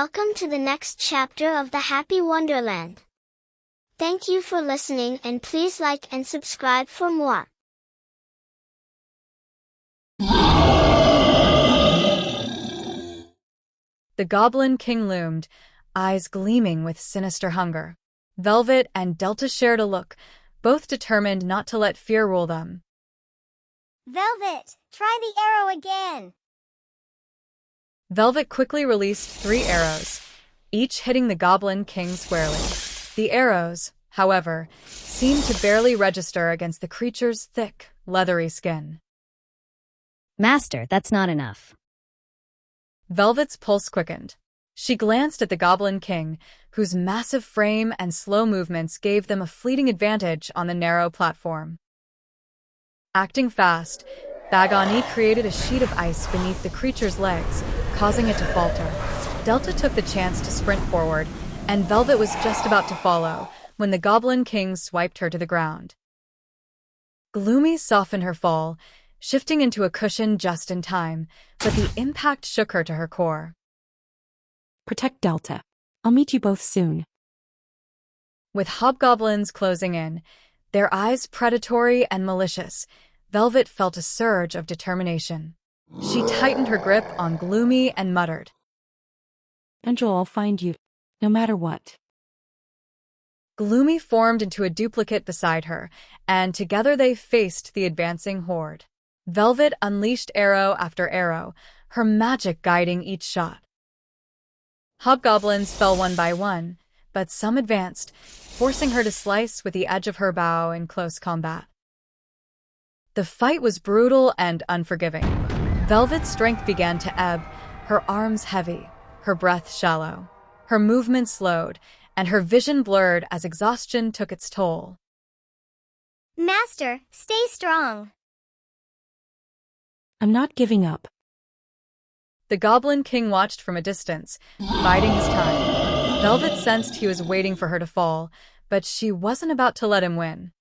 Welcome to the next chapter of the Happy Wonderland. Thank you for listening and please like and subscribe for more. The Goblin King loomed, eyes gleaming with sinister hunger. Velvet and Delta shared a look, both determined not to let fear rule them. Velvet, try the arrow again. Velvet quickly released 3 arrows, each hitting the Goblin King squarely. The arrows, however, seemed to barely register against the creature's thick, leathery skin. Master, that's not enough. Velvet's pulse quickened. She glanced at the Goblin King, whose massive frame and slow movements gave them a fleeting advantage on the narrow platform. Acting fast, Bagani created a sheet of ice beneath the creature's legs, causing it to falter. Delta took the chance to sprint forward, and Velvet was just about to follow when the Goblin King swiped her to the ground. Gloomy softened her fall, shifting into a cushion just in time, but the impact shook her to her core. Protect Delta. I'll meet you both soon. With hobgoblins closing in, their eyes predatory and malicious, Velvet felt a surge of determination. She tightened her grip on Gloomy and muttered, Angel, I'll find you, no matter what. Gloomy formed into a duplicate beside her, and together they faced the advancing horde. Velvet unleashed arrow after arrow, her magic guiding each shot. Hobgoblins fell one by one, but some advanced, forcing her to slice with the edge of her bow in close combat. The fight was brutal and unforgiving. Velvet's strength began to ebb, her arms heavy, her breath shallow. Her movement slowed, and her vision blurred as exhaustion took its toll. Master, stay strong. I'm not giving up. The Goblin King watched from a distance, biding his time. Velvet sensed he was waiting for her to fall, but she wasn't about to let him win.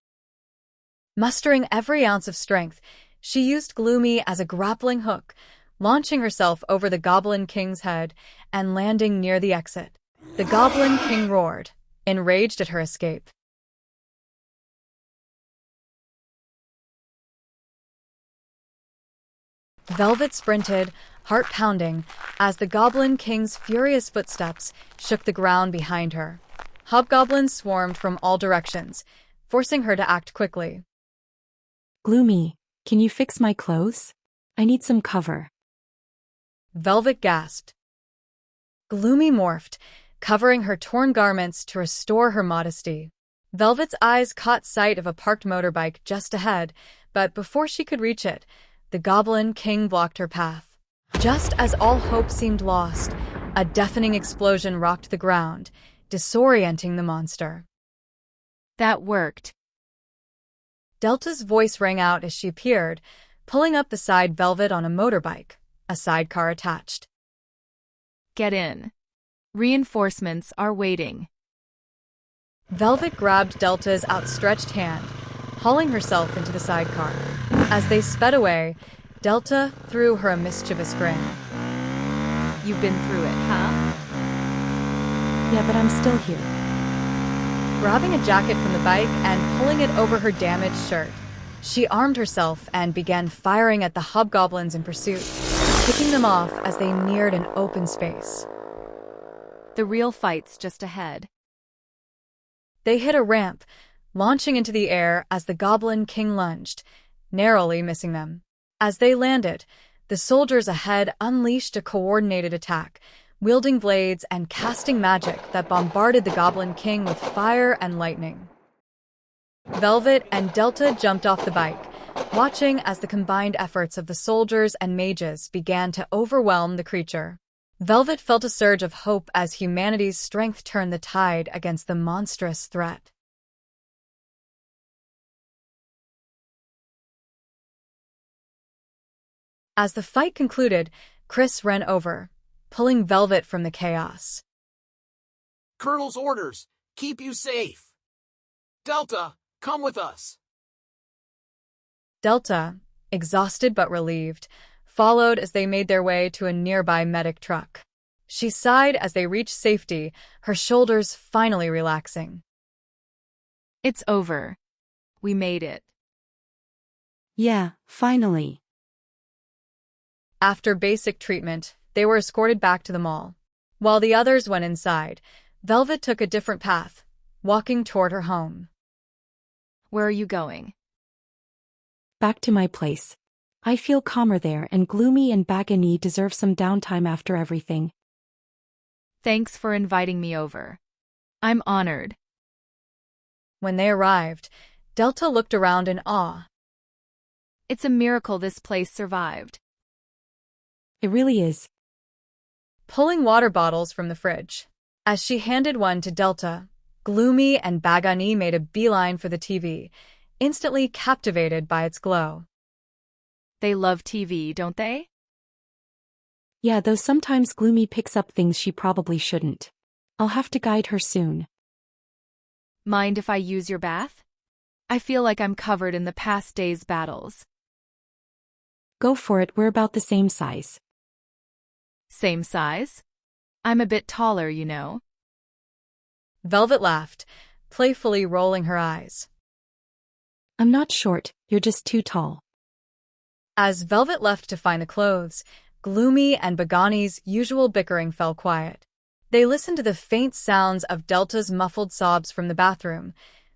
Mustering every ounce of strength, she used Gloomy as a grappling hook, launching herself over the Goblin King's head and landing near the exit. The Goblin King roared, enraged at her escape. Velvet sprinted, heart pounding, as the Goblin King's furious footsteps shook the ground behind her. Hobgoblins swarmed from all directions, forcing her to act quickly. Gloomy, can you fix my clothes? I need some cover. Velvet gasped. Gloomy morphed, covering her torn garments to restore her modesty. Velvet's eyes caught sight of a parked motorbike just ahead, but before she could reach it, the Goblin King blocked her path. Just as all hope seemed lost, a deafening explosion rocked the ground, disorienting the monster. That worked. Delta's voice rang out as she appeared, pulling up beside Velvet on a motorbike, a sidecar attached. Get in. Reinforcements are waiting. Velvet grabbed Delta's outstretched hand, hauling herself into the sidecar. As they sped away, Delta threw her a mischievous grin. You've been through it, huh? Yeah, but I'm still here. Grabbing a jacket from the bike and pulling it over her damaged shirt, she armed herself and began firing at the hobgoblins in pursuit, picking them off as they neared an open space. The real fight's just ahead. They hit a ramp, launching into the air as the Goblin King lunged, narrowly missing them. As they landed, the soldiers ahead unleashed a coordinated attack, wielding blades and casting magic that bombarded the Goblin King with fire and lightning. Velvet and Delta jumped off the bike, watching as the combined efforts of the soldiers and mages began to overwhelm the creature. Velvet felt a surge of hope as humanity's strength turned the tide against the monstrous threat. As the fight concluded, Chris ran over, pulling Velvet from the chaos. Colonel's orders, keep you safe. Delta, come with us. Delta, exhausted but relieved, followed as they made their way to a nearby medic truck. She sighed as they reached safety, her shoulders finally relaxing. It's over. We made it. Yeah, finally. After basic treatment, they were escorted back to the mall. While the others went inside, Velvet took a different path, walking toward her home. Where are you going? Back to my place. I feel calmer there, and Gloomy and Bagany deserve some downtime after everything. Thanks for inviting me over. I'm honored. When they arrived, Delta looked around in awe. It's a miracle this place survived. It really is. Pulling water bottles from the fridge. As she handed one to Delta, Gloomy and Bagany made a beeline for the TV, instantly captivated by its glow. They love TV, don't they? Yeah, though sometimes Gloomy picks up things she probably shouldn't. I'll have to guide her soon. Mind if I use your bath? I feel like I'm covered in the past day's battles. Go for it, we're about the same size. Same size? I'm a bit taller, you know. Velvet laughed, playfully rolling her eyes. I'm not short, you're just too tall. As Velvet left to find the clothes, Gloomy and Bagany's usual bickering fell quiet. They listened to the faint sounds of Delta's muffled sobs from the bathroom,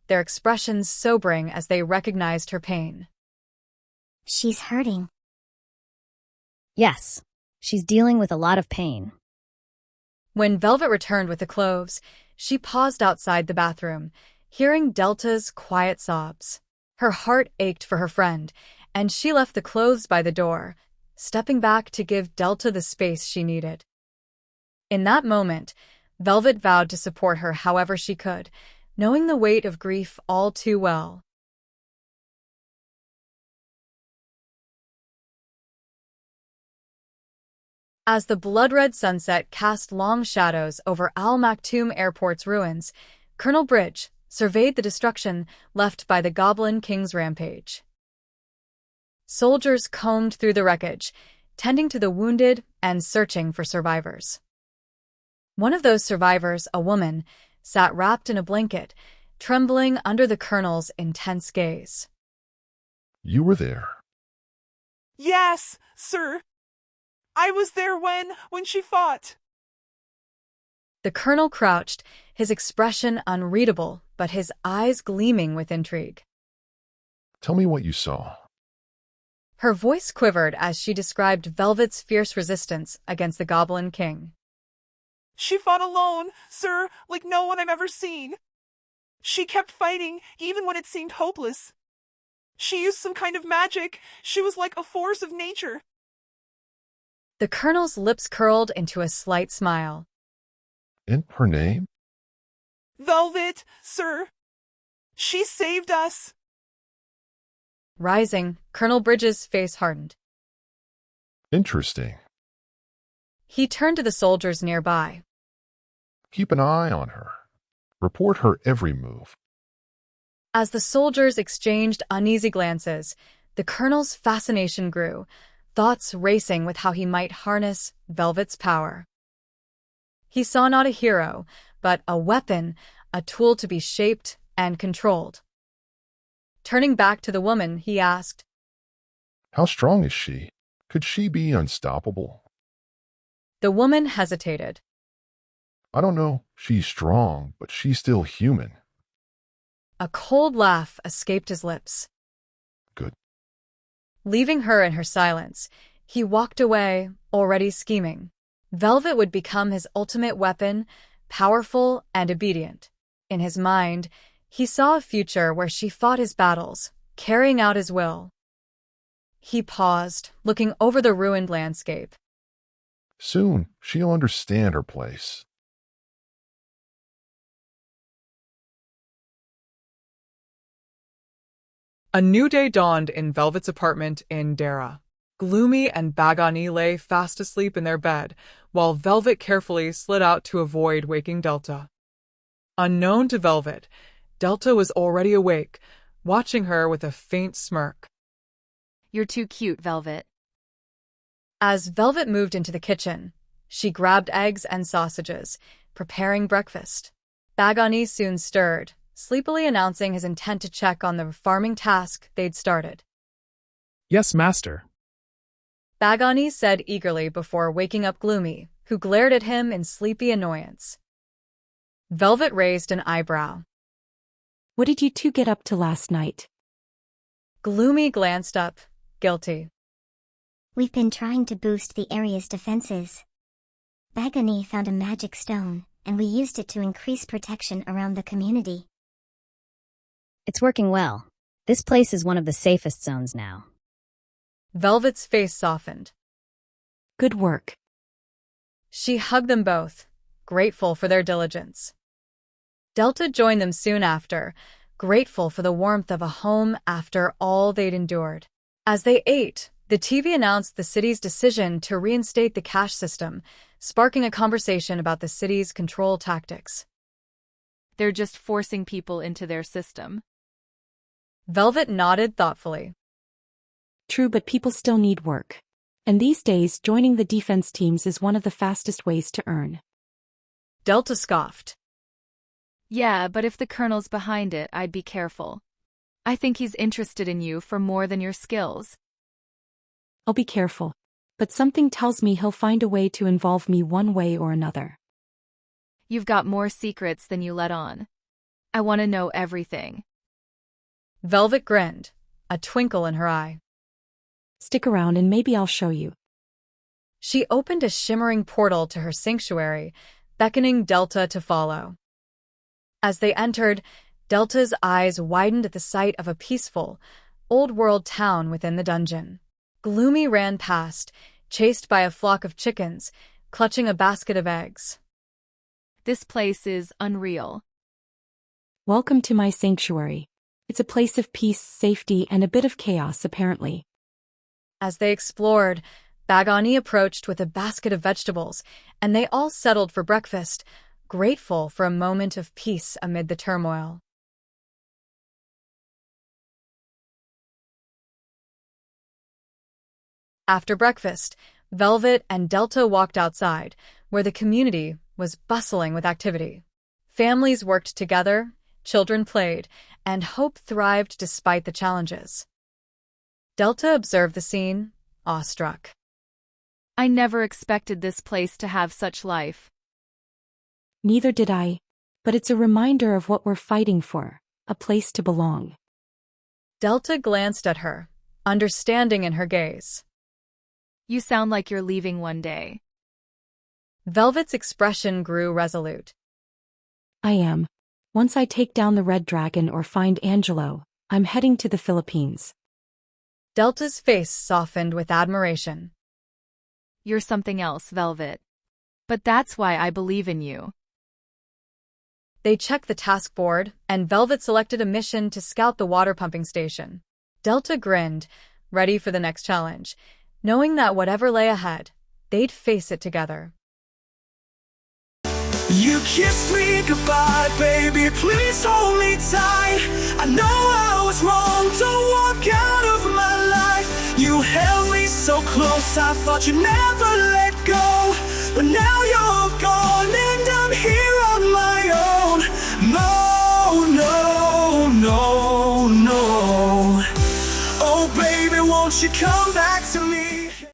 their expressions sobering as they recognized her pain. She's hurting. Yes, she's dealing with a lot of pain. When Velvet returned with the clothes, she paused outside the bathroom, hearing Delta's quiet sobs. Her heart ached for her friend, and she left the clothes by the door, stepping back to give Delta the space she needed. In that moment, Velvet vowed to support her however she could, knowing the weight of grief all too well. As the blood-red sunset cast long shadows over Al Maktoum Airport's ruins, Colonel Bridge surveyed the destruction left by the Goblin King's rampage. Soldiers combed through the wreckage, tending to the wounded and searching for survivors. One of those survivors, a woman, sat wrapped in a blanket, trembling under the colonel's intense gaze. You were there. Yes, sir. I was there when she fought. The colonel crouched, his expression unreadable, but his eyes gleaming with intrigue. Tell me what you saw. Her voice quivered as she described Velvet's fierce resistance against the Goblin King. She fought alone, sir, like no one I've ever seen. She kept fighting, even when it seemed hopeless. She used some kind of magic. She was like a force of nature. The colonel's lips curled into a slight smile. And her name? Velvet, sir. She saved us. Rising, Colonel Bridges' face hardened. Interesting. He turned to the soldiers nearby. Keep an eye on her. Report her every move. As the soldiers exchanged uneasy glances, the colonel's fascination grew, thoughts racing with how he might harness Velvet's power. He saw not a hero, but a weapon, a tool to be shaped and controlled. Turning back to the woman, he asked, How strong is she? Could she be unstoppable? The woman hesitated. I don't know. She's strong, but she's still human. A cold laugh escaped his lips. Good. Leaving her in her silence, he walked away, already scheming. Velvet would become his ultimate weapon, powerful and obedient. In his mind, he saw a future where she fought his battles, carrying out his will. He paused, looking over the ruined landscape. Soon, she'll understand her place. A new day dawned in Velvet's apartment in Dara. Gloomy and Bagany lay fast asleep in their bed, while Velvet carefully slid out to avoid waking Delta. Unknown to Velvet, Delta was already awake, watching her with a faint smirk. You're too cute, Velvet. As Velvet moved into the kitchen, She grabbed eggs and sausages, preparing breakfast. Bagani soon stirred, sleepily announcing his intent to check on the farming task they'd started. Yes, master. Bagani said eagerly before waking up Gloomy, who glared at him in sleepy annoyance. Velvet raised an eyebrow. What did you two get up to last night? Gloomy glanced up, guilty. We've been trying to boost the area's defenses. Bagani found a magic stone, and we used it to increase protection around the community. It's working well. This place is one of the safest zones now. Velvet's face softened. Good work. She hugged them both, grateful for their diligence. Delta joined them soon after, grateful for the warmth of a home after all they'd endured. As they ate, the TV announced the city's decision to reinstate the cash system, sparking a conversation about the city's control tactics. They're just forcing people into their system. Velvet nodded thoughtfully. True, but people still need work. And these days, joining the defense teams is one of the fastest ways to earn. Delta scoffed. Yeah, but if the colonel's behind it, I'd be careful. I think he's interested in you for more than your skills. I'll be careful. But something tells me he'll find a way to involve me one way or another. You've got more secrets than you let on. I want to know everything. Velvet grinned, a twinkle in her eye. Stick around and maybe I'll show you. She opened a shimmering portal to her sanctuary, beckoning Delta to follow. As they entered, Delta's eyes widened at the sight of a peaceful, old-world town within the dungeon. Gloomy ran past, chased by a flock of chickens, clutching a basket of eggs. This place is unreal. Welcome to my sanctuary. It's a place of peace, safety, and a bit of chaos, apparently. As they explored, Bagani approached with a basket of vegetables, and they all settled for breakfast, grateful for a moment of peace amid the turmoil. After breakfast, Velvet and Delta walked outside, where the community was bustling with activity. Families worked together, children played, and hope thrived despite the challenges. Delta observed the scene, awestruck. I never expected this place to have such life. Neither did I. But it's a reminder of what we're fighting for, a place to belong. Delta glanced at her, understanding in her gaze. You sound like you're leaving one day. Velvet's expression grew resolute. I am. Once I take down the Red Dragon or find Angelo, I'm heading to the Philippines. Delta's face softened with admiration. You're something else, Velvet. But that's why I believe in you. They checked the task board, and Velvet selected a mission to scout the water pumping station. Delta grinned, ready for the next challenge, knowing that whatever lay ahead, they'd face it together. You kissed me goodbye, baby, please hold me tight. I know I was wrong to walk out of my life. You held me so close, I thought you'd never let go. But now you're gone and I'm here on my own. No, no, no, no. Oh baby, won't you come back to me?